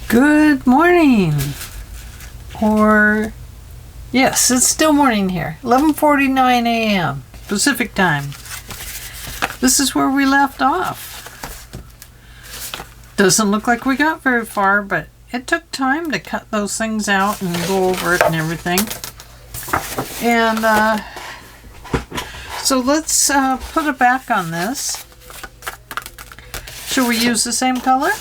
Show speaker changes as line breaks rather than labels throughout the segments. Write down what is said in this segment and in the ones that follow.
Good morning, or yes, it's still morning here, 11:49 a.m. Pacific time. This is where we left off. Doesn't look like we got very far, but it took time to cut those things out and go over it and everything. And so let's put it back on this. Should we use the same color?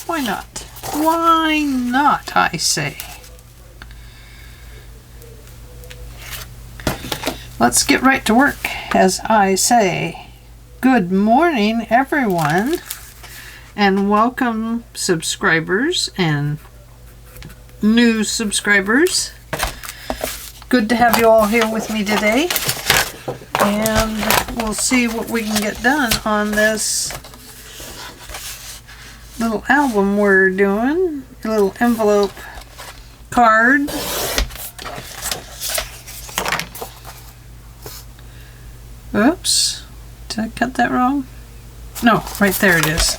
Why not? Why not, I say. Let's get right to work, as I say. Good morning, everyone, and welcome subscribers and new subscribers. Good to have you all here with me today, and we'll see what we can get done on this little album we're doing, a little envelope card. Oops, did I cut that wrong? No, right there it is.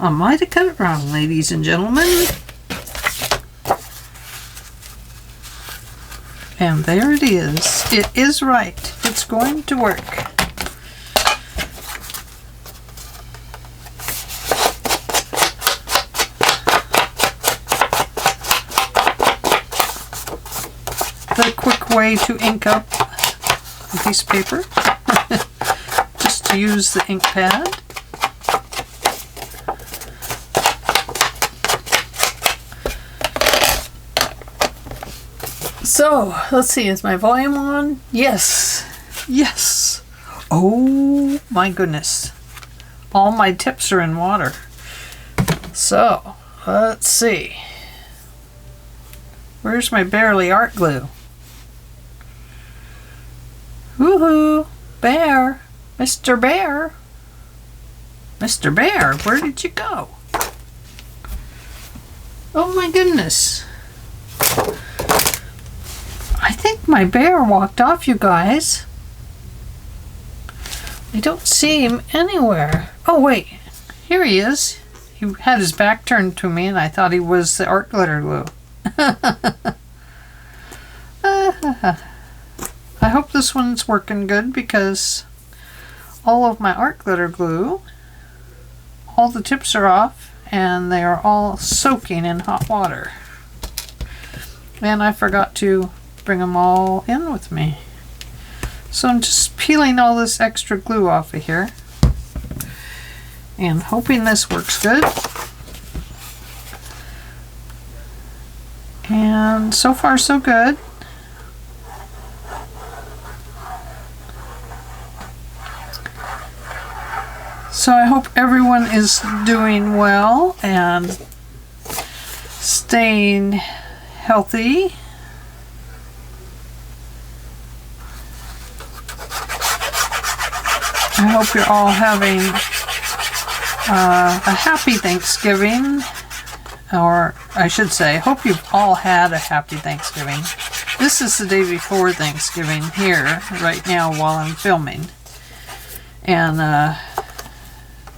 I might have cut it wrong, ladies and gentlemen. And there it is. It is right. It's going to work. The quick way to ink up a piece of paper. Just to use the ink pad. So, let's see, is my volume on? Yes. Yes. Oh my goodness. All my tips are in water. So, let's see. Where's my Barely art glue? Woohoo! Bear! Mr. Bear! Mr. Bear, where did you go? Oh my goodness. I think my bear walked off, you guys. I don't see him anywhere. Oh wait, here he is. He had his back turned to me and I thought he was the art glitter glue. I hope this one's working good because all of my art glitter glue, all the tips are off and they are all soaking in hot water. And I forgot to bring them all in with me. So I'm just peeling all this extra glue off of here and hoping this works good. And so far so good. So I hope everyone is doing well and staying healthy. I hope you're all having a happy Thanksgiving, or I should say, I hope you've all had a happy Thanksgiving. This is the day before Thanksgiving here, right now, while I'm filming. And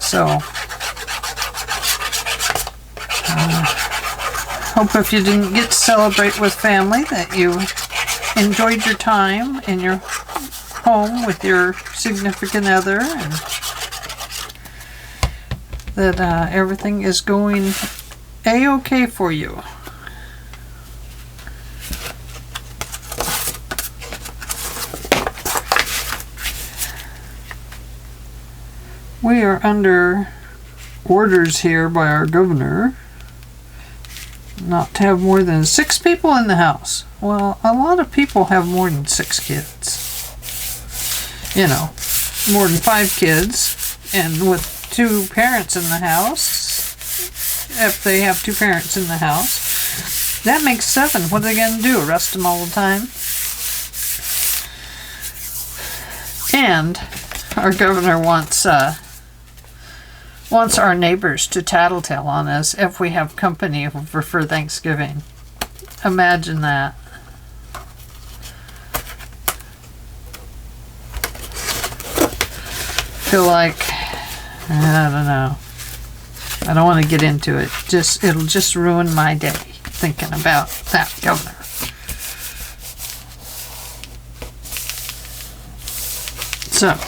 so, hope if you didn't get to celebrate with family that you enjoyed your time in your home with your significant other and that everything is going A-okay for you. We are under orders here by our governor not to have more than 6 people in the house. Well, a lot of people have more than 6 kids. You know, more than 5 kids, and with 2 parents in the house, if they have 2 parents in the house, that makes 7. What are they going to do, arrest them all the time? And our governor wants our neighbors to tattletale on us if we have company over for Thanksgiving. Imagine that. Feel like, I don't know. I don't want to get into it. It'll just ruin my day thinking about that governor. So,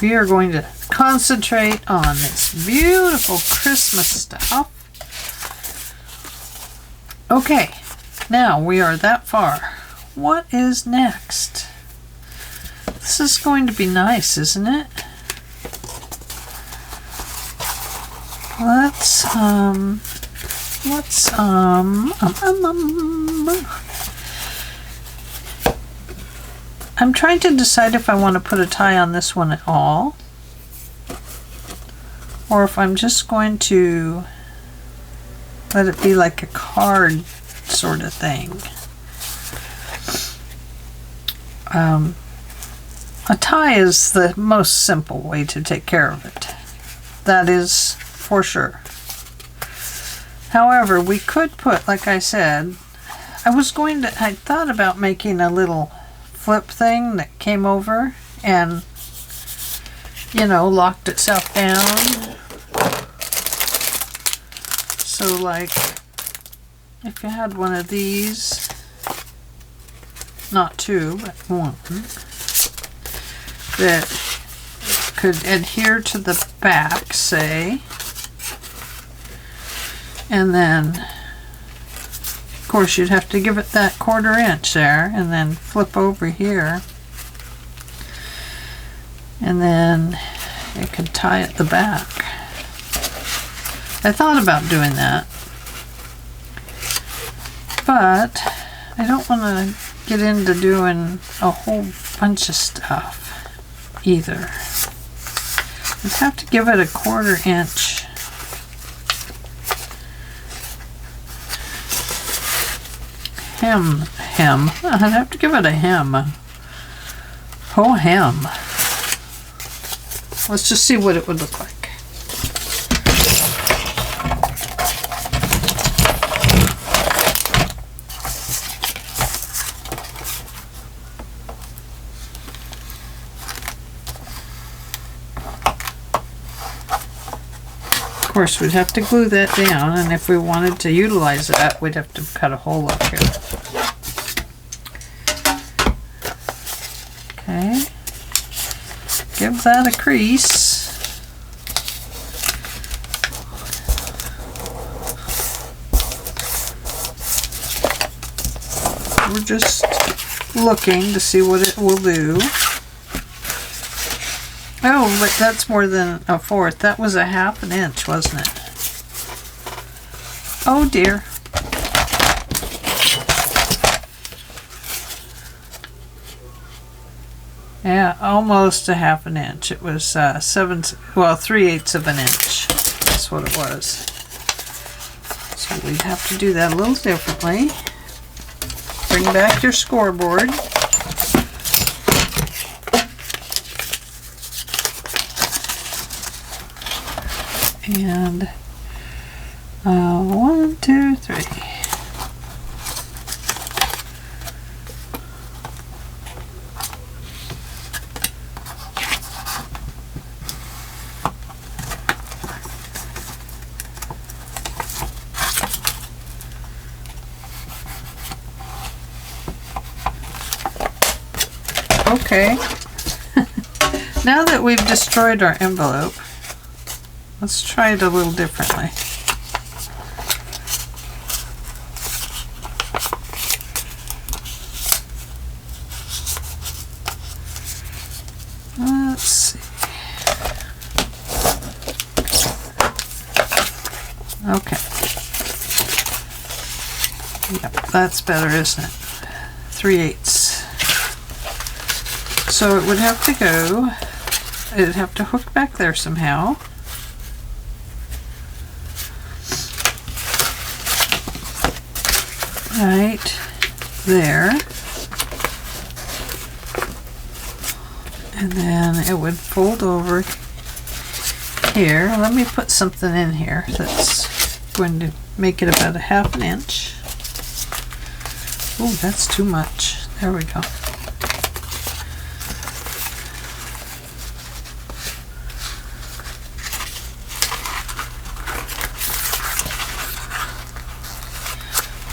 we are going to concentrate on this beautiful Christmas stuff. Okay, now we are that far. What is next? This is going to be nice, isn't it? I'm trying to decide if I want to put a tie on this one at all, or if I'm just going to let it be like a card sort of thing. A tie is the most simple way to take care of it. That is for sure. However, we could put, like I said, I thought about making a little flip thing that came over and, you know, locked itself down. So like, if you had one of these, not two, but one, that could adhere to the back, say, and then of course you'd have to give it that 1/4 inch there, and then flip over here, and then it could tie at the back. I thought about doing that, but I don't want to get into doing a whole bunch of stuff either. I'd have to give it a 1/4 inch. Hem. I'd have to give it a hem. Whole hem. Let's just see what it would look like. Of course, we'd have to glue that down, and if we wanted to utilize that, we'd have to cut a hole up here. Okay. Give that a crease. We're just looking to see what it will do. Oh, but that's more than a 1/4. That was a 1/2 inch, wasn't it? Oh dear. Yeah, almost a 1/2 inch. It was 3/8 of an inch. That's what it was. So we'd have to do that a little differently. Bring back your scoreboard. And 1, 2, 3. Okay. Now that we've destroyed our envelope, let's try it a little differently. Let's see. Okay. Yep, that's better, isn't it? 3/8. So it would have to go, it'd have to hook back there somehow. Right there. And then it would fold over here. Let me put something in here that's going to make it about a 1/2 inch. Oh, that's too much. There we go.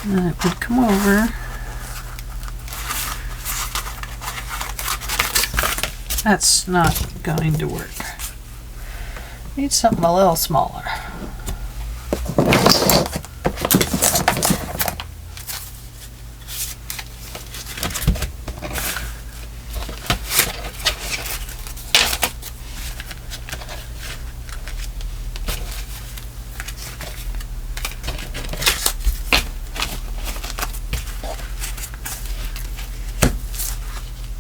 And then it would come over. That's not going to work. Need something a little smaller.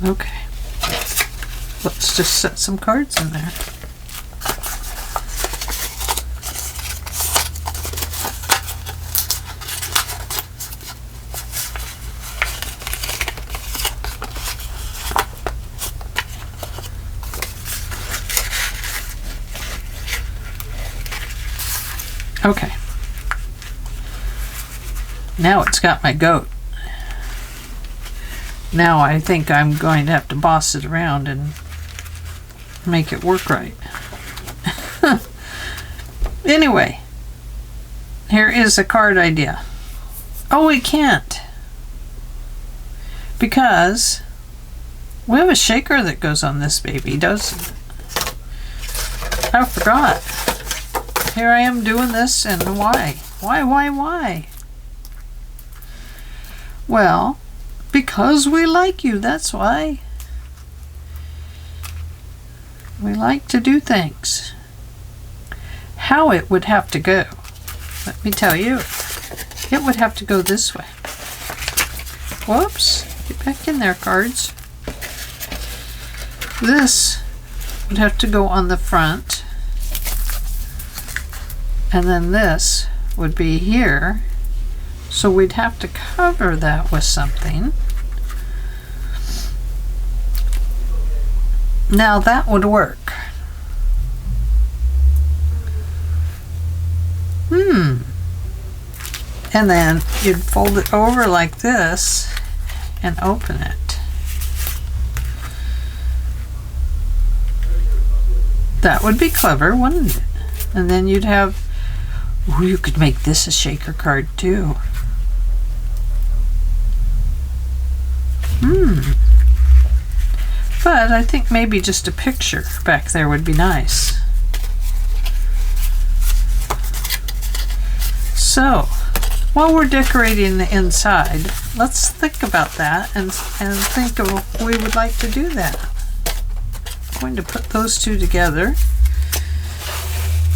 Okay, let's just set some cards in there. Okay, now it's got my goat. Now I think I'm going to have to boss it around and make it work right. Anyway, here is a card idea. Oh, we can't. Because we have a shaker that goes on this baby, doesn't it? I forgot. Here I am doing this, and why? Why? Well, because we like you, that's why. We like to do things. How it would have to go, let me tell you. It would have to go this way. Whoops, get back in there, cards. This would have to go on the front. And then this would be here. So we'd have to cover that with something. Now that would work. And then you'd fold it over like this and open it. That would be clever, wouldn't it? And then you'd have, ooh, you could make this a shaker card too. But I think maybe just a picture back there would be nice. So, while we're decorating the inside, let's think about that and think of if we would like to do that. I'm going to put those two together.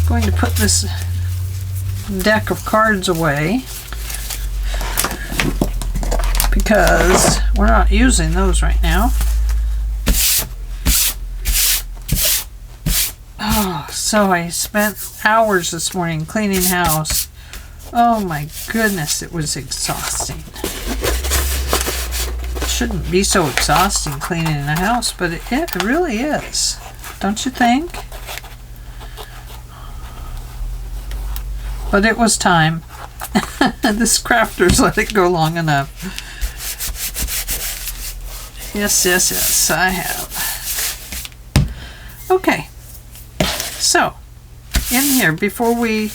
I'm going to put this deck of cards away because we're not using those right now. Oh, so I spent hours this morning cleaning house. Oh my goodness, it was exhausting. It shouldn't be so exhausting cleaning a house, but it really is. Don't you think? But it was time. This crafter's let it go long enough. Yes, I have. Okay. So, in here, before we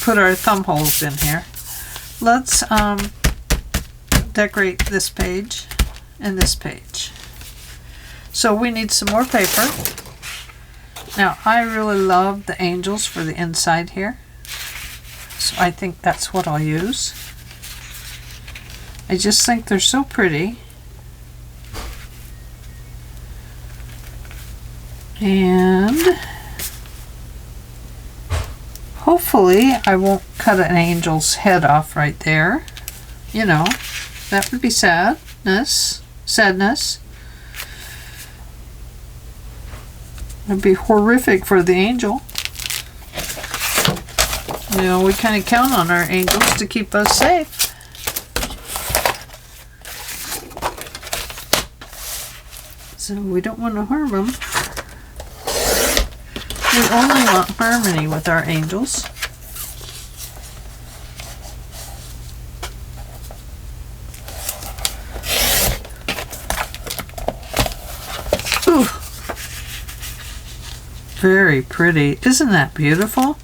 put our thumb holes in here, let's decorate this page and this page. So we need some more paper. Now, I really love the angels for the inside here. So I think that's what I'll use. I just think they're so pretty. And hopefully I won't cut an angel's head off right there. You know, that would be sadness. It'd be horrific for the angel. You know, we kind of count on our angels to keep us safe. So we don't want to harm them. We only want harmony with our angels. Ooh. Very pretty. Isn't that beautiful?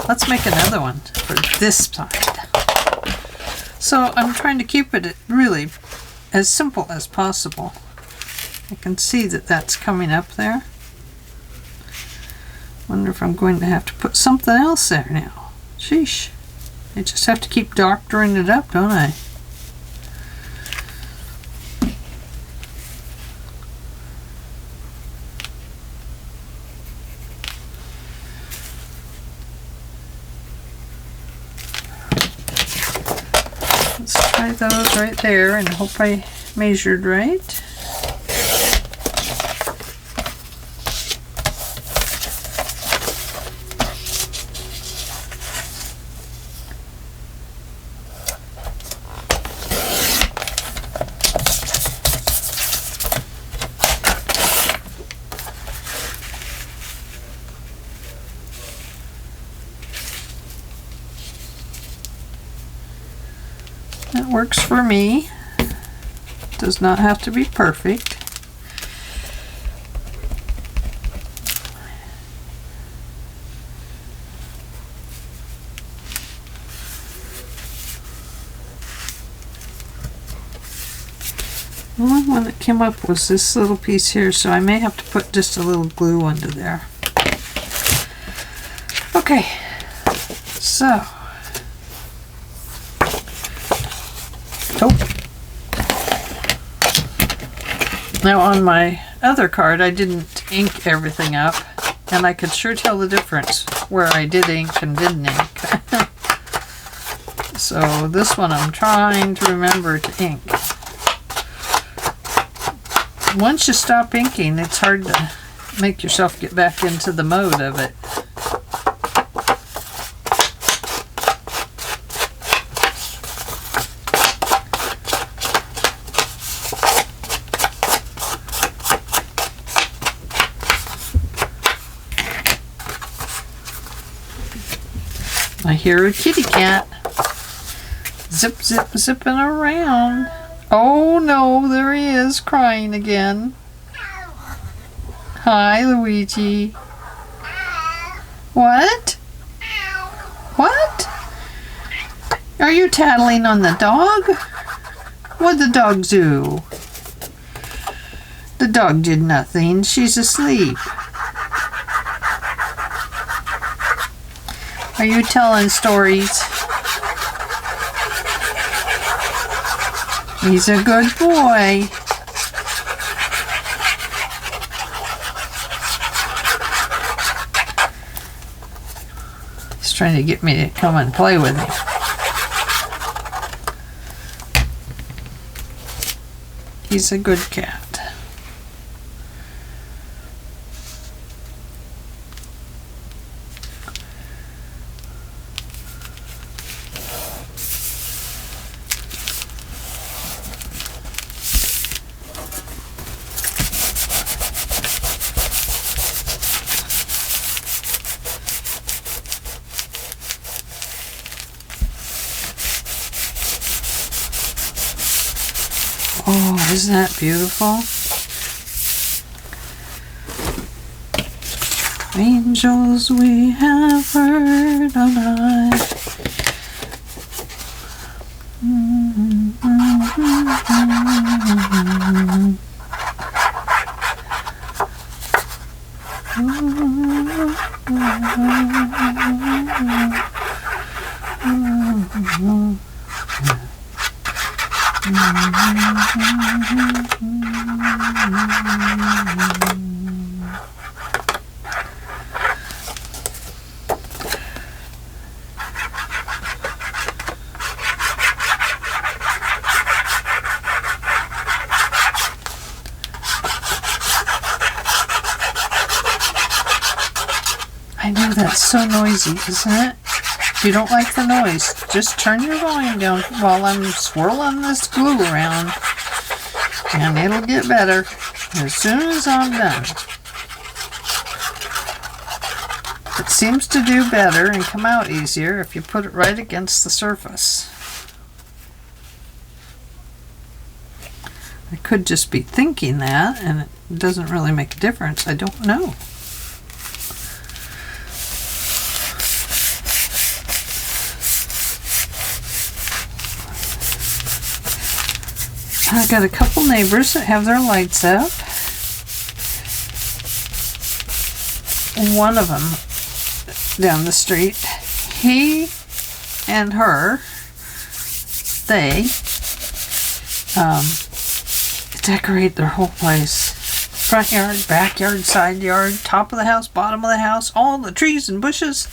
Let's make another one for this side. So I'm trying to keep it really as simple as possible. I can see that that's coming up there. Wonder if I'm going to have to put something else there now. Sheesh. I just have to keep doctoring it up, don't I? Let's try those right there and hope I measured right. That works for me. Does not have to be perfect. The only one that came up was this little piece here, so I may have to put just a little glue under there. Okay, so now on my other card I didn't ink everything up, and I could sure tell the difference where I did ink and didn't ink. So this one I'm trying to remember to ink. Once you stop inking, it's hard to make yourself get back into the mode of it. I hear a kitty cat. Zip, zip, zipping around. Oh no, there he is, crying again. Hi, Luigi. What? What? Are you tattling on the dog? What'd the dog do? The dog did nothing. She's asleep. Are you telling stories? He's a good boy. He's trying to get me to come and play with him. He's a good cat. Oh, isn't that beautiful? Angels we have heard on high. I know that's so noisy, isn't it? If you don't like the noise, just turn your volume down while I'm swirling this glue around, and it'll get better as soon as I'm done. It seems to do better and come out easier if you put it right against the surface. I could just be thinking that, and it doesn't really make a difference. I don't know. I got a couple neighbors that have their lights up. One of them down the street, he and her, they decorate their whole place. Front yard, backyard, side yard, top of the house, bottom of the house, all the trees and bushes.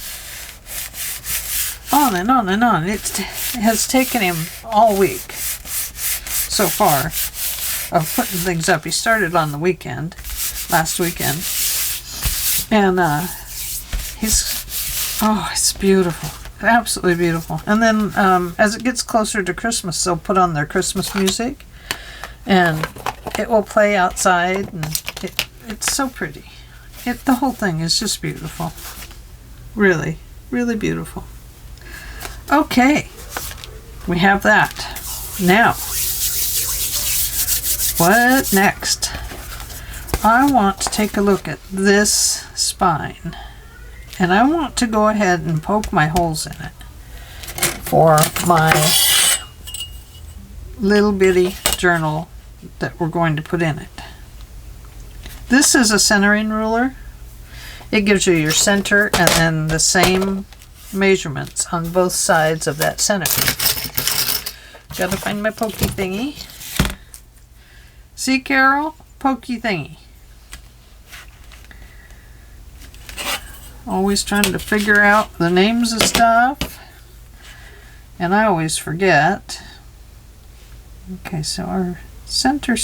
On and on and on. It has taken him all week so far of putting things up. He started on the weekend, last weekend. And it's beautiful. Absolutely beautiful. And then as it gets closer to Christmas, they'll put on their Christmas music. And it will play outside. And it's so pretty. The whole thing is just beautiful. Really, really beautiful. Okay. We have that. Now, what next? I want to take a look at this spine, and I want to go ahead and poke my holes in it for my little bitty journal that we're going to put in it. This is a centering ruler. It gives you your center and then the same measurements on both sides of that center. Gotta find my pokey thingy. See, Carol? Pokey thingy. Always trying to figure out the names of stuff, and I always forget. Okay, so our center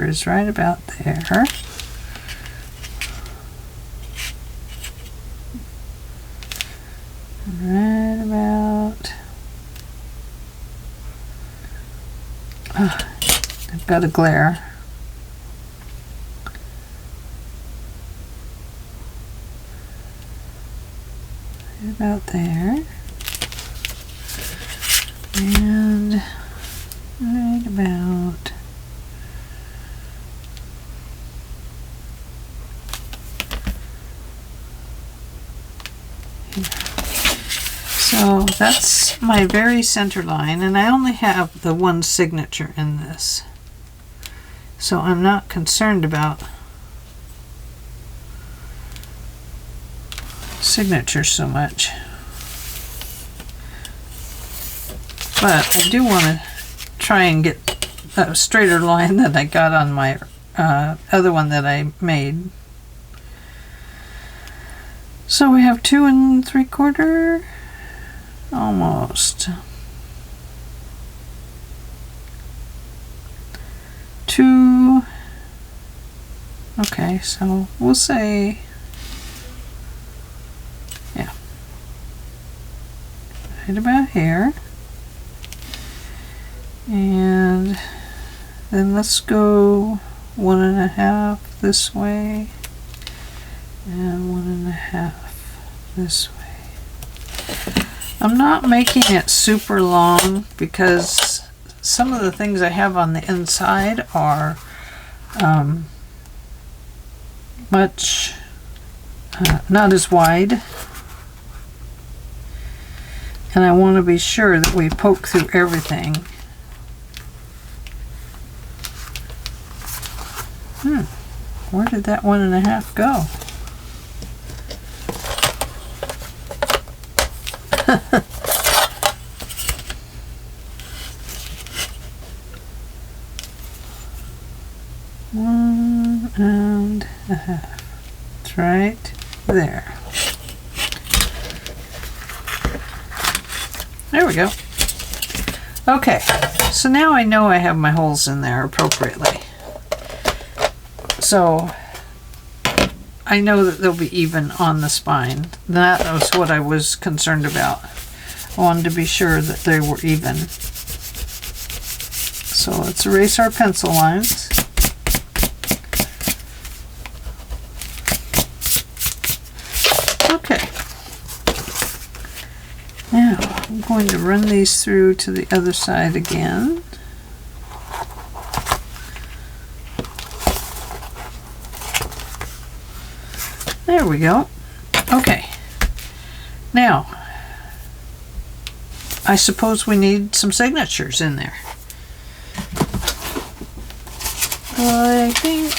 is right about there. Right about... I've got a glare. About there, and right about here. So that's my very center line, and I only have the one signature in this, so I'm not concerned about signature so much, but I do want to try and get a straighter line that I got on my other one that I made. So we have 2 3/4, almost 2. Okay, so we'll say, right about here, and then let's go 1.5 this way and 1.5 this way. I'm not making it super long because some of the things I have on the inside are much not as wide. And I want to be sure that we poke through everything. Where did that 1.5 go? One and a half. It's right there. There we go. Okay, so now I know I have my holes in there appropriately. So I know that they'll be even on the spine. That was what I was concerned about. I wanted to be sure that they were even. So let's erase our pencil lines. Okay. Now I'm going to run these through to the other side again. There we go. Okay. Now, I suppose we need some signatures in there. I think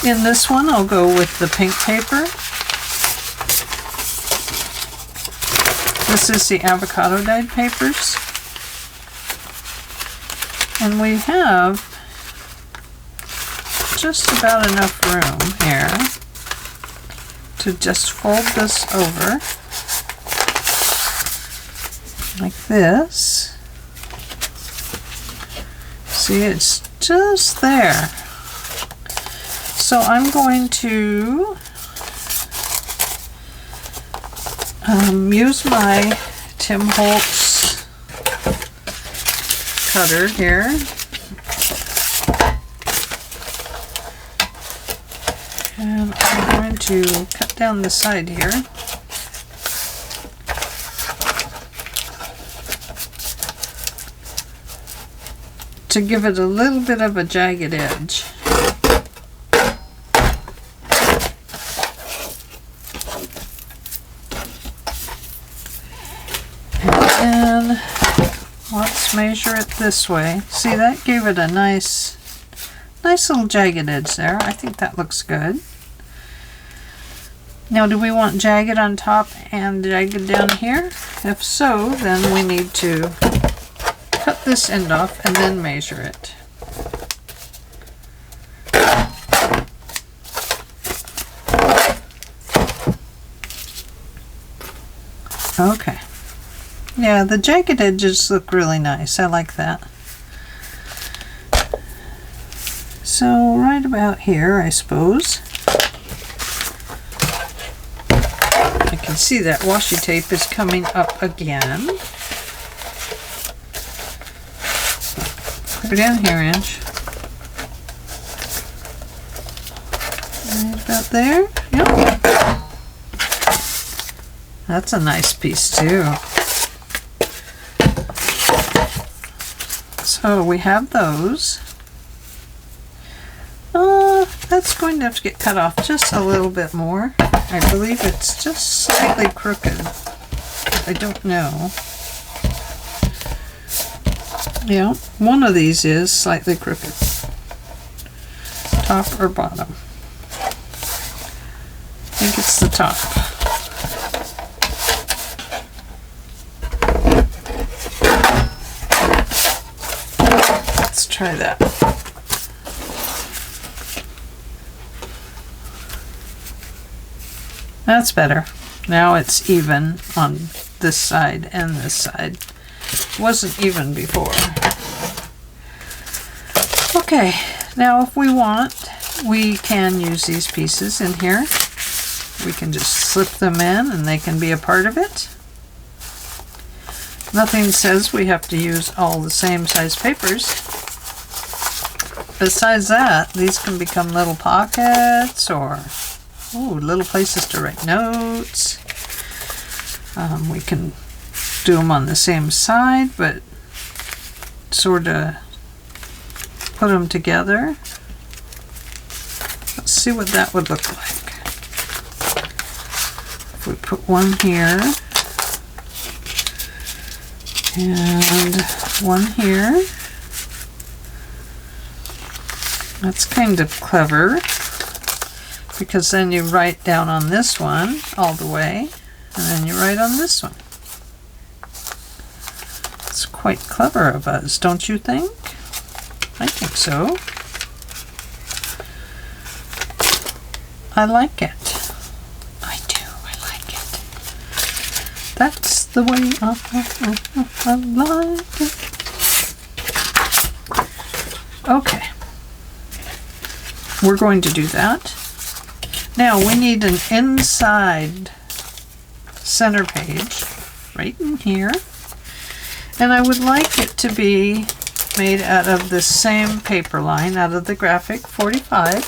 in this one I'll go with the pink paper. This is the avocado dyed papers. And we have just about enough room here to just fold this over like this. See, it's just there. So I'm going to use my Tim Holtz cutter here. And I'm going to cut down the side here. To give it a little bit of a jagged edge. And then let's measure it this way. See, that gave it a nice little jagged edge there. I think that looks good. Now, do we want jagged on top and jagged down here? If so, then we need to cut this end off and then measure it. Okay. Yeah, the jagged edges look really nice. I like that. So right about here, I suppose. I can see that washi tape is coming up again. Put it in here, Ange. Right about there. Yep. That's a nice piece too. So we have those. That's going to have to get cut off just a little bit more. I believe it's just slightly crooked. I don't know. Yeah, one of these is slightly crooked. Top or bottom? I think it's the top. Let's try that. That's better. Now it's even on this side and this side. It wasn't even before. Okay, now if we want, we can use these pieces in here. We can just slip them in and they can be a part of it. Nothing says we have to use all the same size papers. Besides that, these can become little pockets or little places to write notes. We can do them on the same side, but sort of put them together. Let's see what that would look like. If we put one here and one here. That's kind of clever, because then you write down on this one all the way, and then you write on this one. It's quite clever of us, don't you think? I think so. I like it. I do, I like it. That's the way I like it. Okay. We're going to do that. Now we need an inside center page right in here, and I would like it to be made out of the same paper line, out of the graphic 45.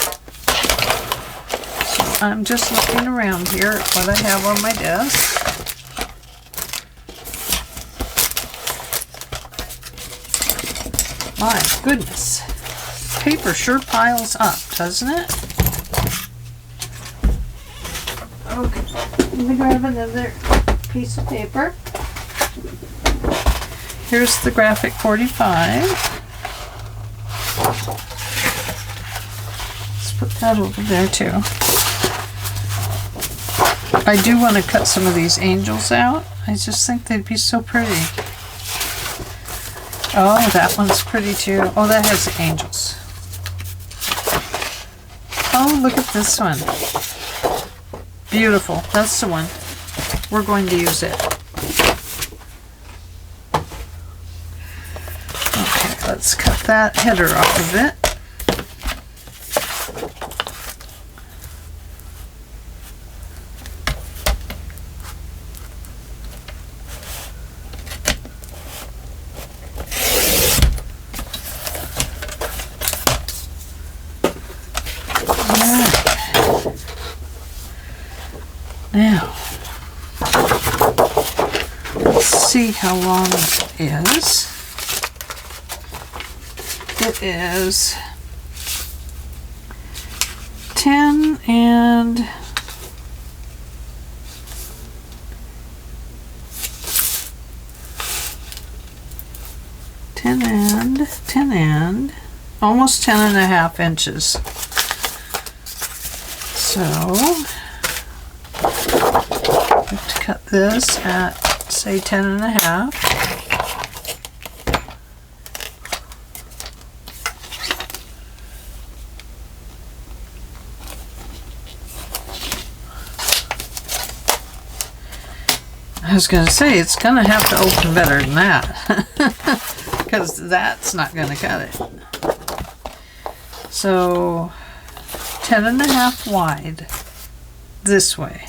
So I'm just looking around here at what I have on my desk. My goodness, paper sure piles up, doesn't it? Okay, let me grab another piece of paper. Here's the graphic 45. put that over there too. I do want to cut some of these angels out. I just think they'd be so pretty. Oh, that one's pretty too. Oh, that has the angels. Oh, look at this one. Beautiful. That's the one. We're going to use it. Okay, let's cut that header off of it. Now, let's see how long it is. It is 10 and 10 and almost 10.5 inches. So I have to cut this at, say, 10.5. I was going to say, it's going to have to open better than that, because that's not going to cut it. So 10.5 wide this way.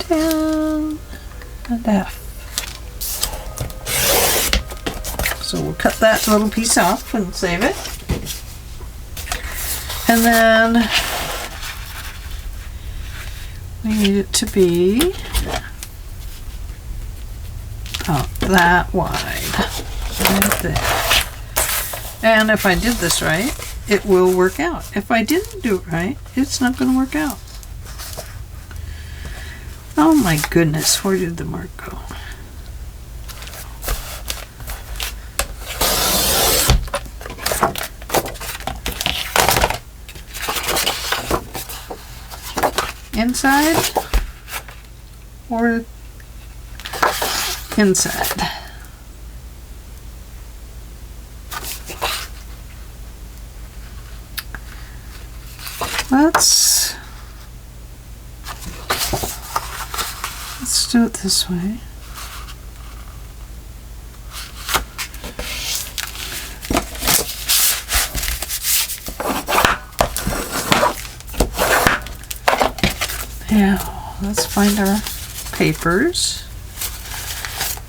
10 and a half. So we'll cut that little piece off and save it. And then we need it to be about that wide, right there. And if I did this right, it will work out. If I didn't do it right, it's not going to work out. Oh my goodness, where did the mark go? Inside or inside? Let's do it this way. Now, let's find our papers.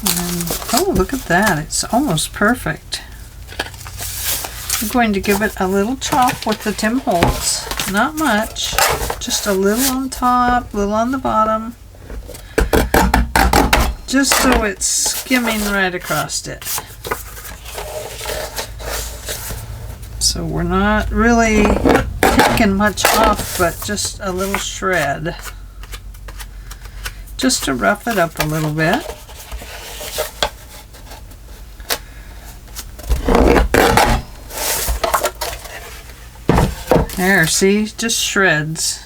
And, oh, look at that. It's almost perfect. I'm going to give it a little chop with the Tim Holtz. Not much. Just a little on top, a little on the bottom. Just so it's skimming right across it. So we're not really taking much off, but just a little shred. Just to rough it up a little bit. There, see? Just shreds.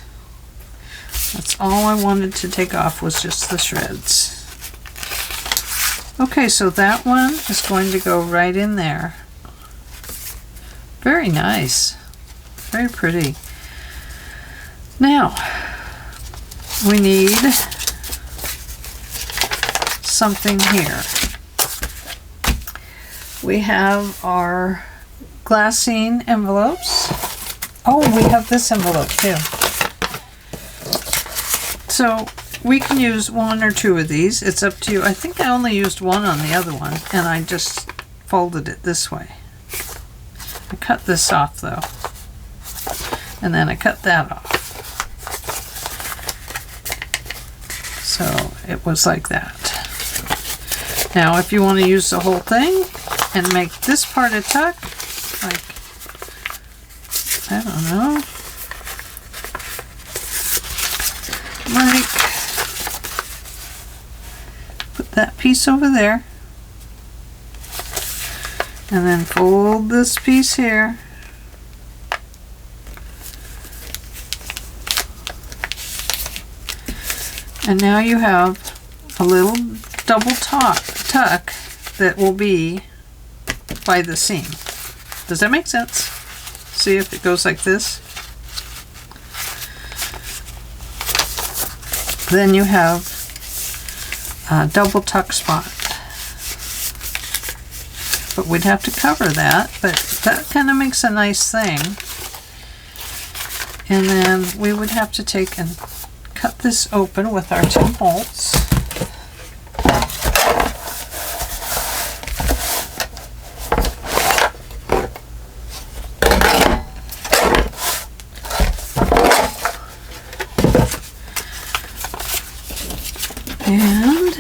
That's all I wanted to take off, was just the shreds. Okay, so that one is going to go right in there. Very nice. Very pretty. Now, we need something here. We have our glassine envelopes. Oh, we have this envelope too. So we can use one or two of these. It's up to you. I think I only used one on the other one, and I just folded it this way. I cut this off though, and then I cut that off. So it was like that. Now if you want to use the whole thing and make this part a tuck, like, I don't know, like, put that piece over there, And then fold this piece here. And now you have a little double tuck that will be by the seam. Does that make sense? See if it goes like this? Then you have a double tuck spot. But we'd have to cover that, but that kind of makes a nice thing. And then we would have to take and cut this open with our 2 bolts. And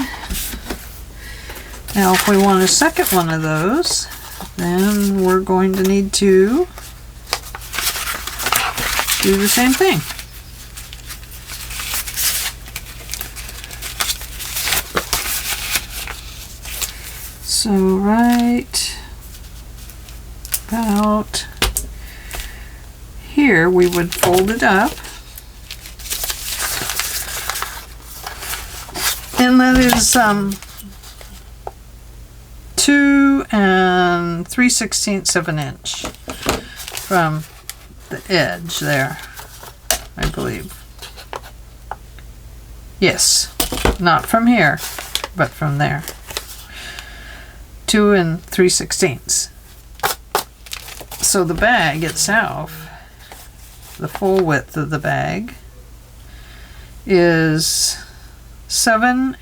now if we want a second one of those, then we're going to need to do the same thing. So right about here we would fold it up. And that is 2 3/16 of an inch from the edge there, I believe. Yes, not from here, but from there. 2 3/16. So the bag itself, the full width of the bag, is 7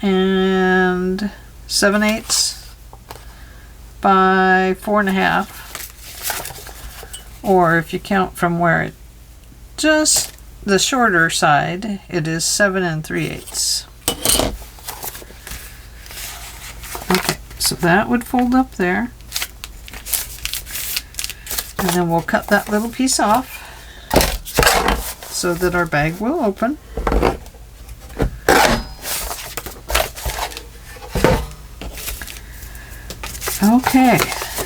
7/8 by 4.5, or if you count from where it just the shorter side, it is 7 3/8. Okay, so that would fold up there, and then we'll cut that little piece off so that our bag will open. Okay,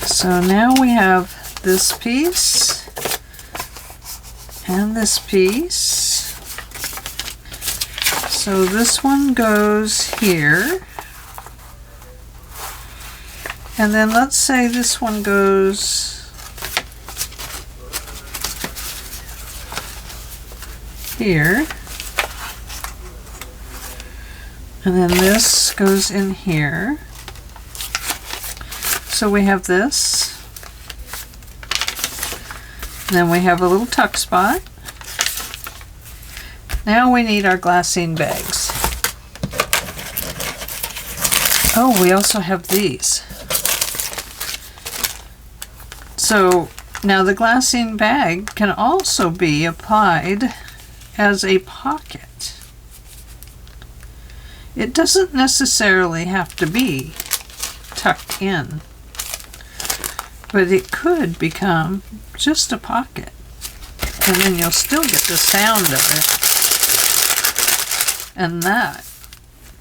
so now we have this piece and this piece. So this one goes here. And then let's say this one goes here. And then this goes in here. So we have this. Then we have a little tuck spot. Now we need our glassine bags. Oh, we also have these. So now the glassine bag can also be applied as a pocket. It doesn't necessarily have to be tucked in, but it could become just a pocket, and then you'll still get the sound of it. And that,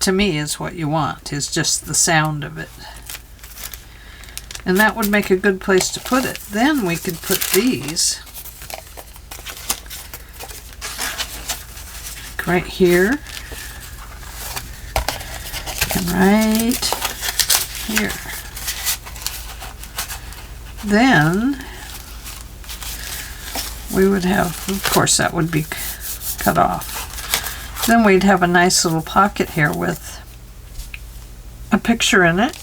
to me, is what you want, is just the sound of it. And that would make a good place to put it. Then we could put these right here and right here. Then we would have, of course, that would be cut off. Then we'd have a nice little pocket here with a picture in it.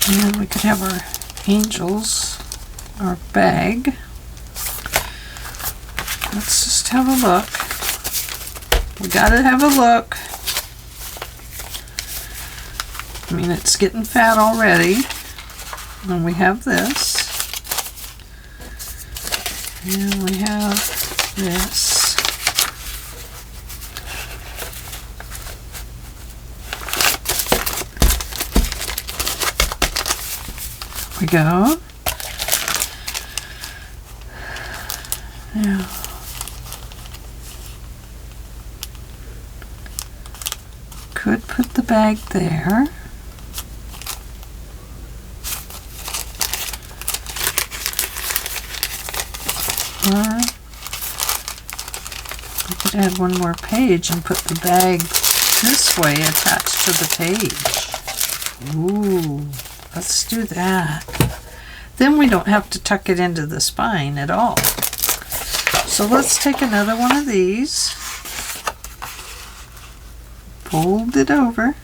And we could have our angels, our bag. Let's just have a look. We gotta have a look. I mean, it's getting fat already. And we have this. And we have this. There we go. Now, could put the bag there. Or we could add one more page and put the bag this way attached to the page. Ooh, let's do that. Then we don't have to tuck it into the spine at all. So let's take another one of these, fold it over,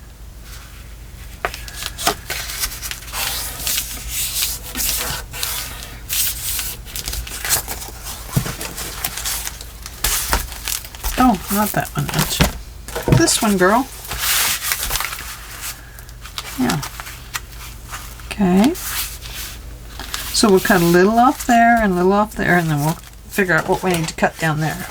oh, not that one, this one, girl. Yeah. Okay. So we'll cut a little off there and a little off there, and then we'll figure out what we need to cut down there.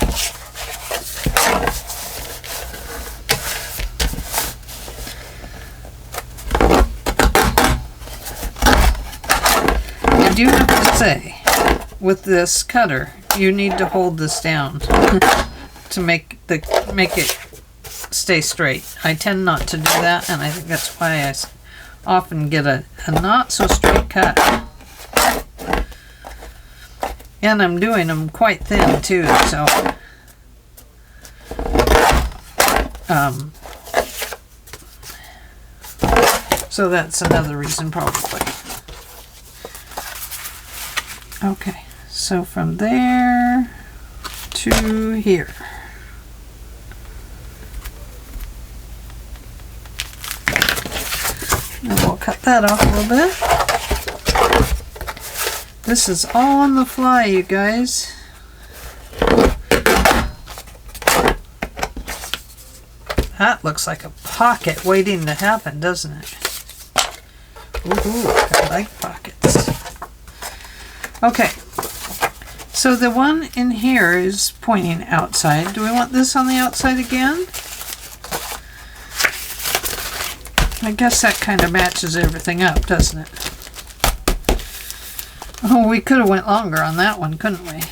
I do have to say, with this cutter, you need to hold this down to make it stay straight. I tend not to do that, and I think that's why I often get a not so straight cut. And I'm doing them quite thin too, so that's another reason probably. Okay, so from there to here. And we'll cut that off a little bit. This is all on the fly, you guys. That looks like a pocket waiting to happen, doesn't it? Ooh, I like pockets. Okay, so the one in here is pointing outside. Do we want this on the outside again? I guess that kind of matches everything up, doesn't it? Oh, we could have went longer on that one, couldn't we?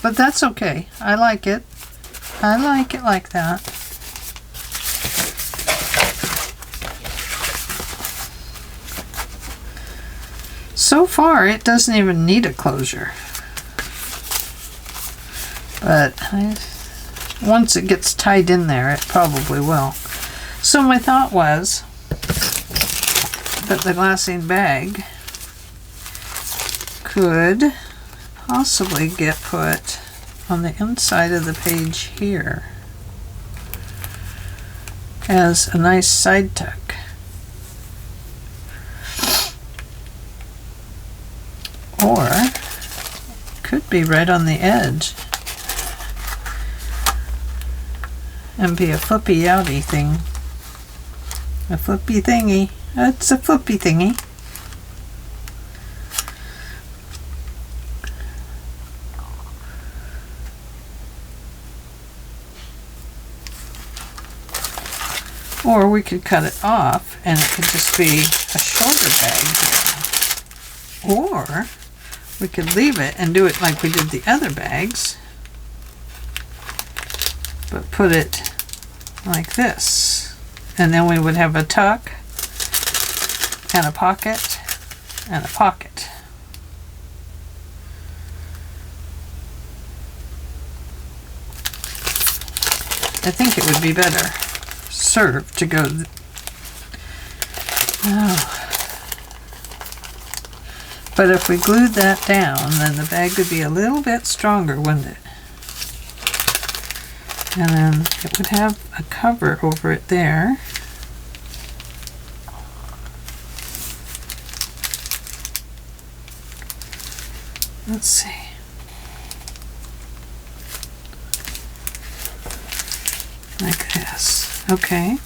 But that's okay. I like it. I like it like that. So far, it doesn't even need a closure. But once it gets tied in there, it probably will. So my thought was that the glassine bag could possibly get put on the inside of the page here as a nice side tuck. Or could be right on the edge and be a flippy outy thing. A flippy thingy. It's a flippy thingy. Or we could cut it off and it could just be a shoulder bag. Or we could leave it and do it like we did the other bags, but put it like this. And then we would have a tuck and a pocket and a pocket. I think it would be better served to go. But if we glued that down, then the bag would be a little bit stronger, wouldn't it? And then it would have a cover over it there. Let's see. Like this. Okay.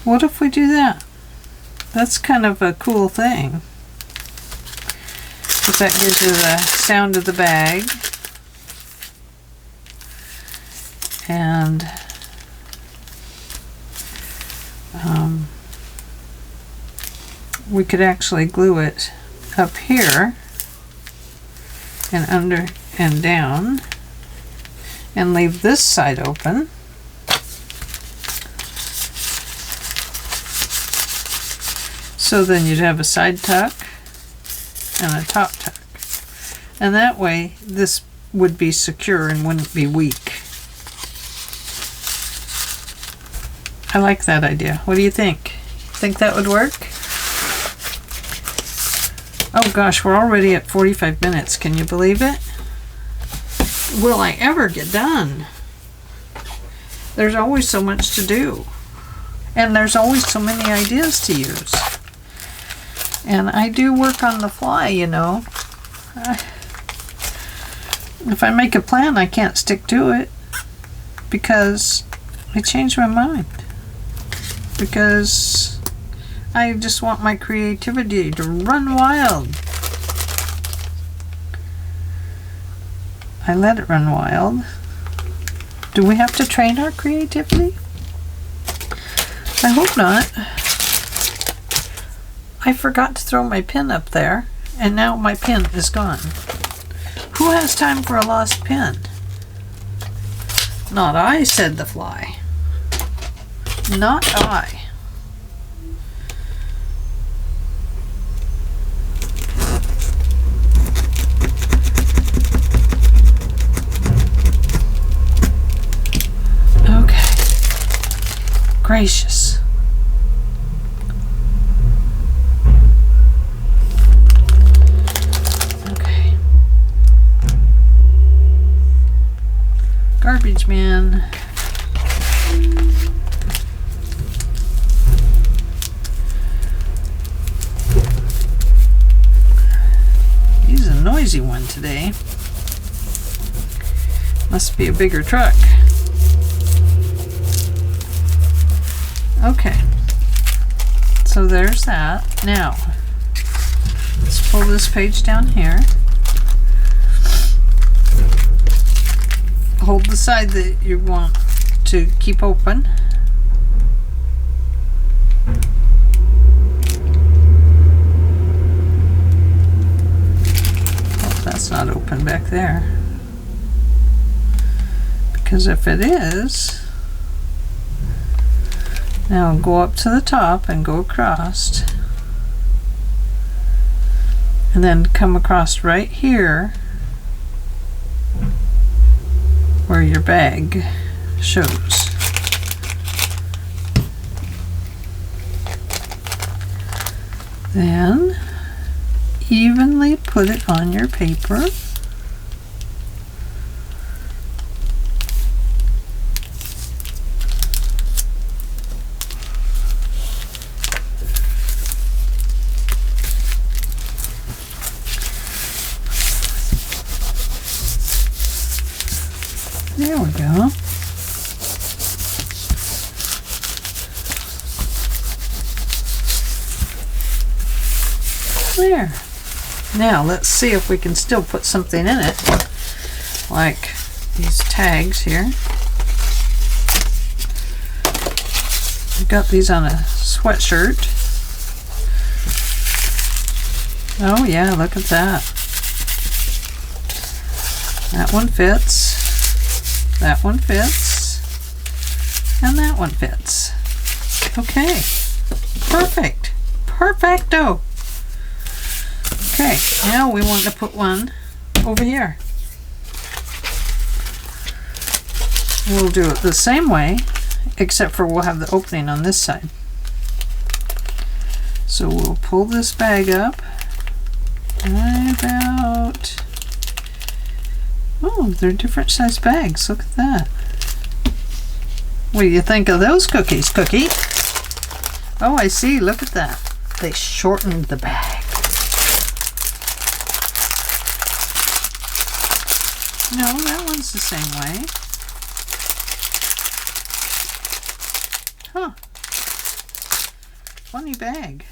What if we do that? That's kind of a cool thing. Because that gives you the sound of the bag. And we could actually glue it up here and under and down and leave this side open. So then you'd have a side tuck and a top tuck. And that way this would be secure and wouldn't be weak. I like that idea. What do you think? Think that would work? Oh gosh, we're already at 45 minutes. Can you believe it? Will I ever get done? There's always so much to do. And there's always so many ideas to use. And I do work on the fly, you know. If I make a plan, I can't stick to it because I change my mind. Because I just want my creativity to run wild. I let it run wild. Do we have to train our creativity? I hope not. I forgot to throw my pin up there, and now my pin is gone. Who has time for a lost pin? Not I, said the fly. Not I. Okay. Gracious. Okay. Garbage man. He's a noisy one today. Must be a bigger truck. Okay. So there's that. Now, let's pull this page down here. Hold the side that you want to keep open. Oh, that's not open back there. Because if it is, now go up to the top and go across. And then come across right here where your bag shows. Then evenly put it on your paper. There we go. There. Now let's see if we can still put something in it, like these tags here. I've got these on a sweatshirt. Oh yeah, look at that. That one fits. That one fits, and that one fits. Okay, perfect, perfecto. Okay, now we want to put one over here. We'll do it the same way, except for we'll have the opening on this side. So we'll pull this bag up right about. Oh, they're different size bags. Look at that. What do you think of those cookies, Cookie? Oh, I see. Look at that. They shortened the bag. No, that one's the same way. Huh. Funny bag.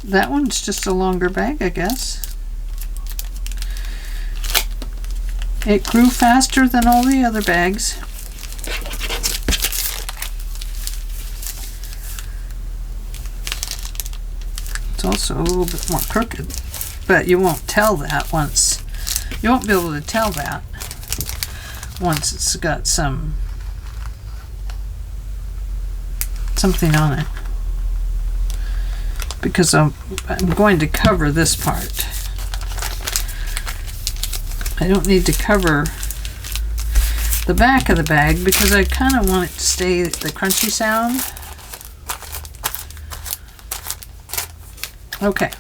That one's just a longer bag, I guess. It grew faster than all the other bags. It's also a little bit more crooked, but you won't tell that once. You won't be able to tell that once it's got something on it. because I'm going to cover this part. I don't need to cover the back of the bag because I kind of want it to stay the crunchy sound. Okay,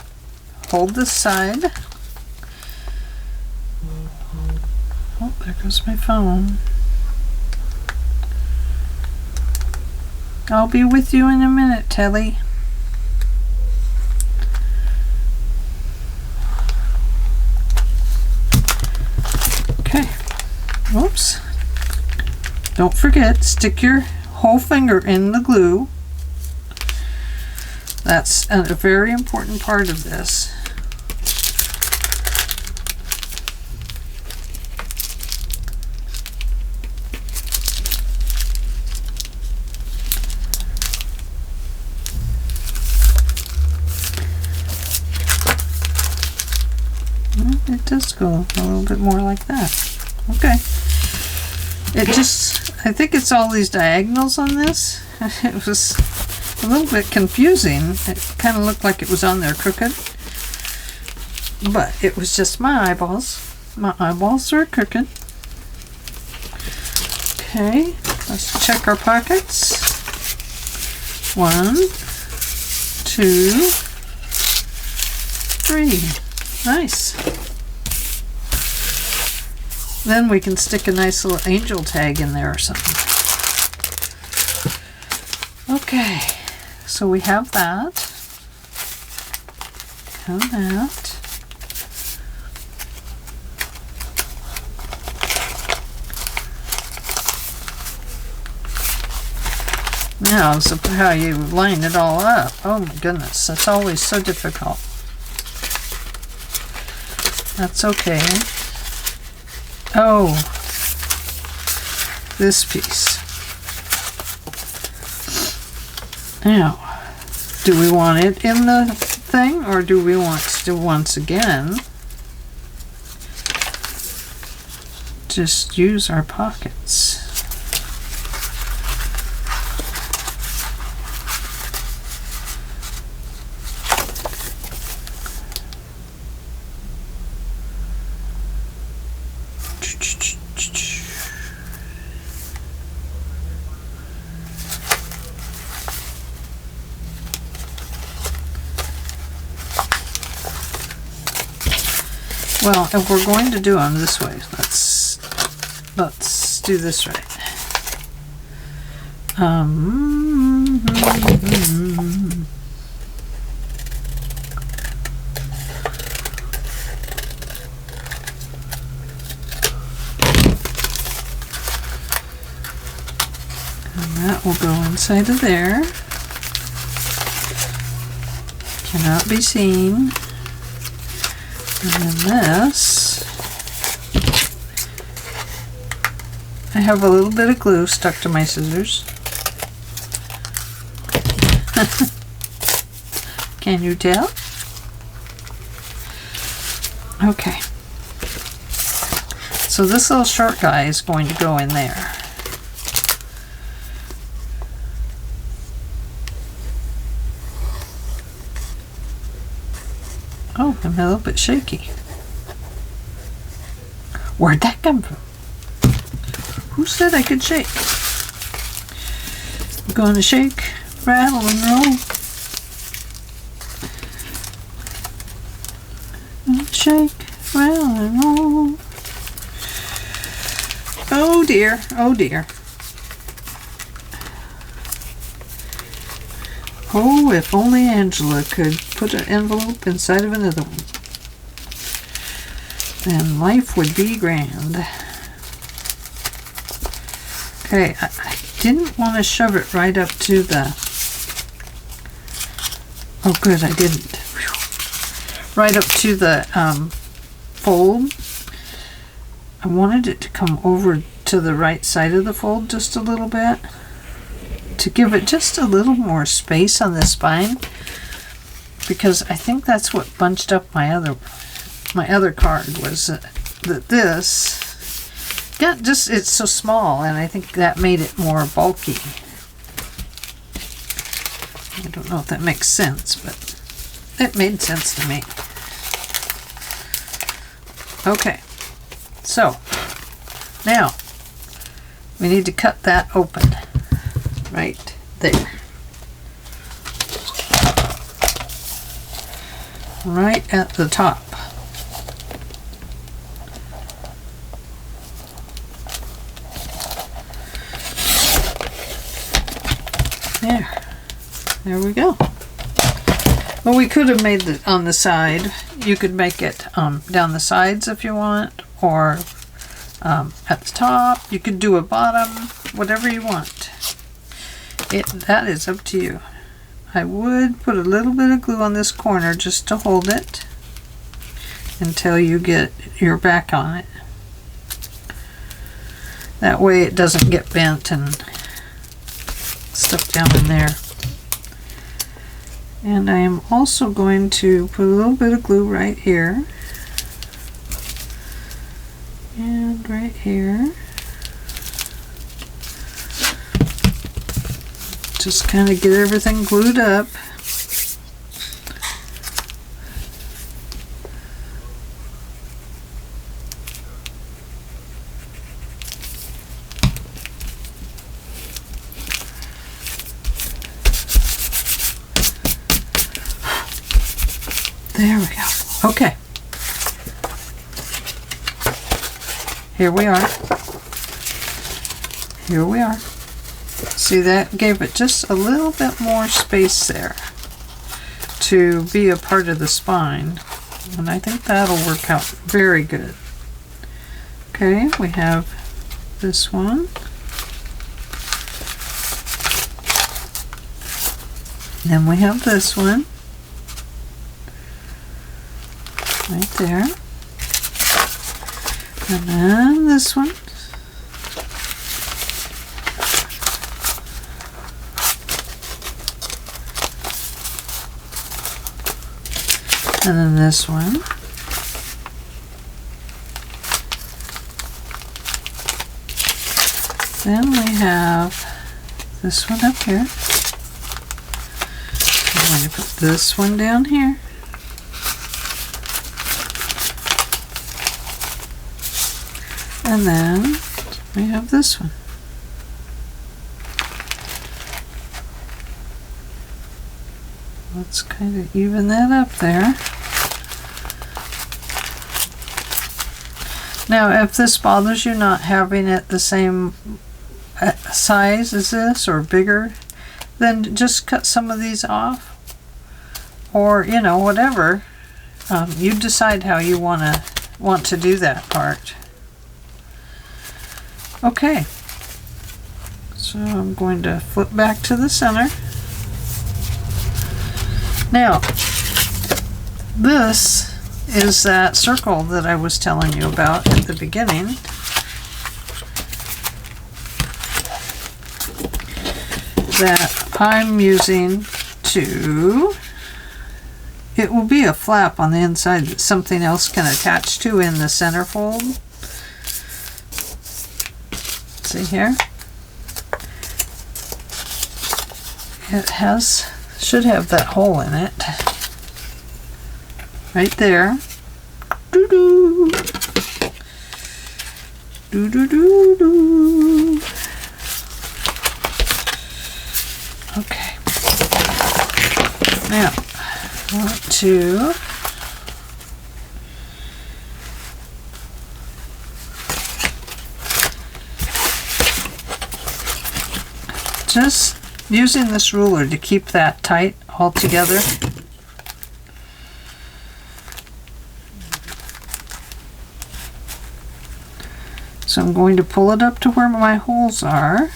hold this side. Oh, there goes my phone. I'll be with you in a minute, Telly. Okay. Whoops. Don't forget, stick your whole finger in the glue. That's a very important part of this. It does go a little bit more like that. Okay. I think it's all these diagonals on this. It was a little bit confusing. It kind of looked like it was on there crooked. But it was just my eyeballs. My eyeballs are crooked. Okay, let's check our pockets. 1, 2, 3. Nice. Then we can stick a nice little angel tag in there or something. Okay, so we have that. And that. Now, so how you line it all up. Oh my goodness, that's always so difficult. That's okay. Oh, this piece. Now, do we want it in the thing, or do we want to once again just use our pockets? Well, if we're going to do them this way, let's do this right. And that will go inside of there. Cannot be seen. And then this, I have a little bit of glue stuck to my scissors. Can you tell? Okay. So this little short guy is going to go in there. Oh, I'm a little bit shaky. Where'd that come from? Who said I could shake? I'm going to shake, rattle, and roll. Shake, rattle, and roll. Oh dear, oh dear. Oh, if only Angela could put an envelope inside of another one. Then life would be grand. Okay, I didn't want to shove it right up to the... Oh good, I didn't. Whew. Right up to the fold. I wanted it to come over to the right side of the fold just a little bit, to give it just a little more space on the spine, because I think that's what bunched up my other card, was that this got just, it's so small, and I think that made it more bulky. I don't know if that makes sense, but it made sense to me. Okay, so now we need to cut that open right there. Right at the top. There we go. Well, we could have made it on the side. You could make it down the sides if you want, or at the top. You could do a bottom, whatever you want. That is up to you. I would put a little bit of glue on this corner just to hold it until you get your back on it. That way it doesn't get bent and stuff down in there. And I am also going to put a little bit of glue right here. And right here. Just kind of get everything glued up. There we go. Okay. Here we are. Here we are. See, that gave it just a little bit more space there to be a part of the spine. And I think that'll work out very good. Okay, we have this one. Then we have this one. Right there. And then this one. And then this one. Then we have this one up here. I'm going to put this one down here. And then we have this one. Let's kind of even that up there. Now, if this bothers you not having it the same size as this or bigger, then just cut some of these off. Or, you know, whatever. You decide how you want to do that part. Okay, so I'm going to flip back to the center. Now, this is that circle that I was telling you about at the beginning. That I'm using to, it will be a flap on the inside that something else can attach to in the centerfold. See here? It should have that hole in it. Right there. Doo-doo. Doo-doo-doo-doo. Okay. Now, I want to just using this ruler to keep that tight all together. So I'm going to pull it up to where my holes are.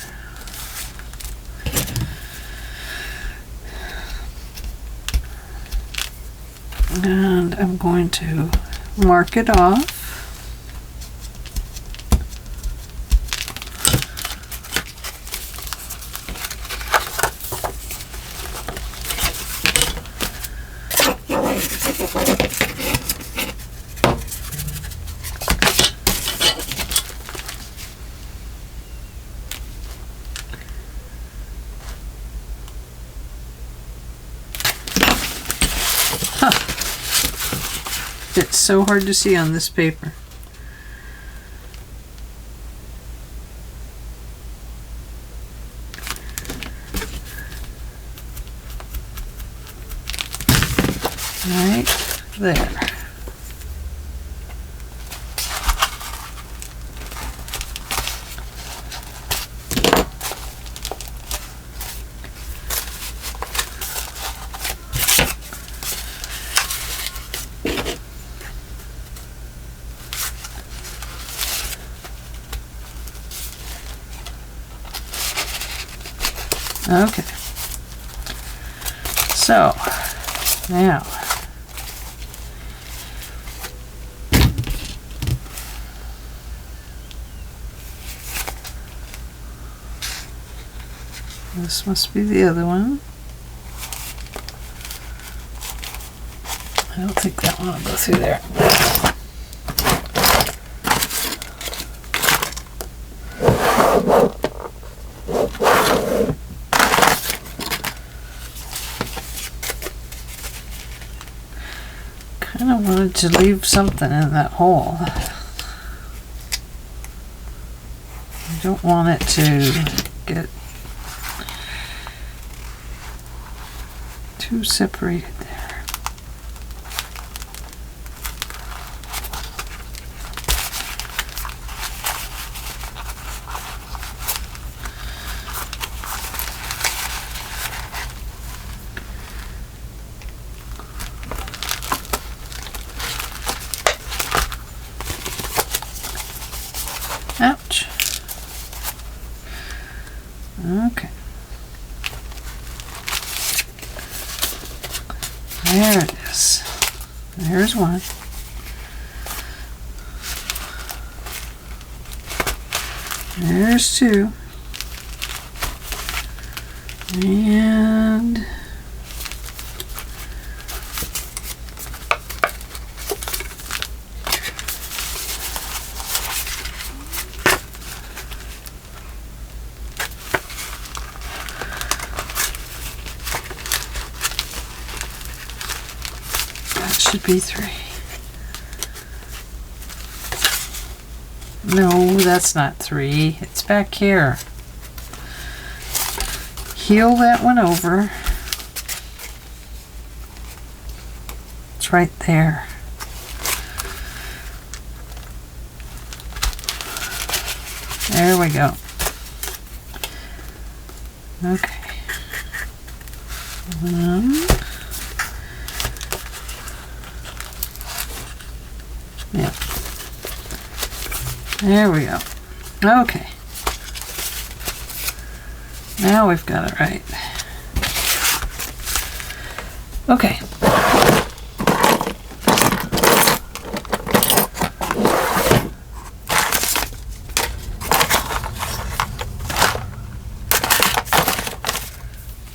And I'm going to mark it off. It's so hard to see on this paper. Right there. Okay. So, now this must be the other one. I don't think that one will go through there. Kind of wanted to leave something in that hole. I don't want it to get too separated there. Ouch. Okay. There it is. There's one. There's two. And should be three. No, that's not three. It's back here. Heel that one over. It's right there. There we go. Okay. Yeah. There we go. Okay. Now we've got it right. Okay.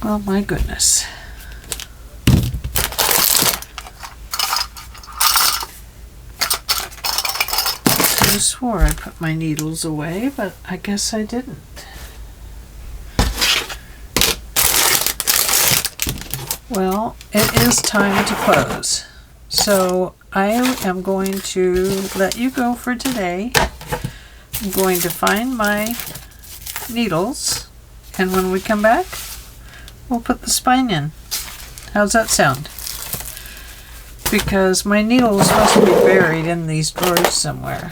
Oh my goodness. I swore I put my needles away, but I guess I didn't. Well, it is time to close. So I am going to let you go for today. I'm going to find my needles, and when we come back, we'll put the spine in. How's that sound? Because my needles must be buried in these drawers somewhere.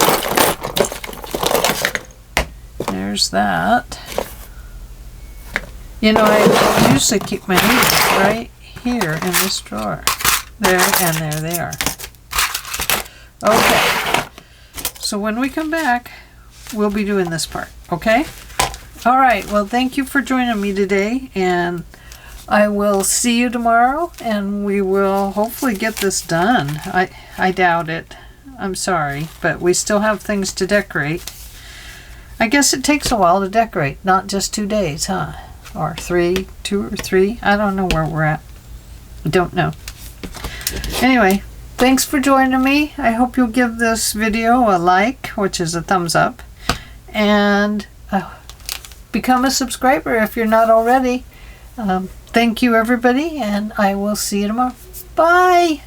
There's that. You know, I usually keep my needles right here in this drawer. There, and there they are. Okay. So when we come back, we'll be doing this part, okay? All right, well, thank you for joining me today, and I will see you tomorrow, and we will hopefully get this done. I doubt it. I'm sorry, but we still have things to decorate. I guess it takes a while to decorate, not just 2 days, huh? Or 3, 2 or 3. I don't know where we're at. Don't know. Anyway, thanks for joining me. I hope you'll give this video a like, which is a thumbs up, and become a subscriber if you're not already. Thank you, everybody, and I will see you tomorrow. Bye!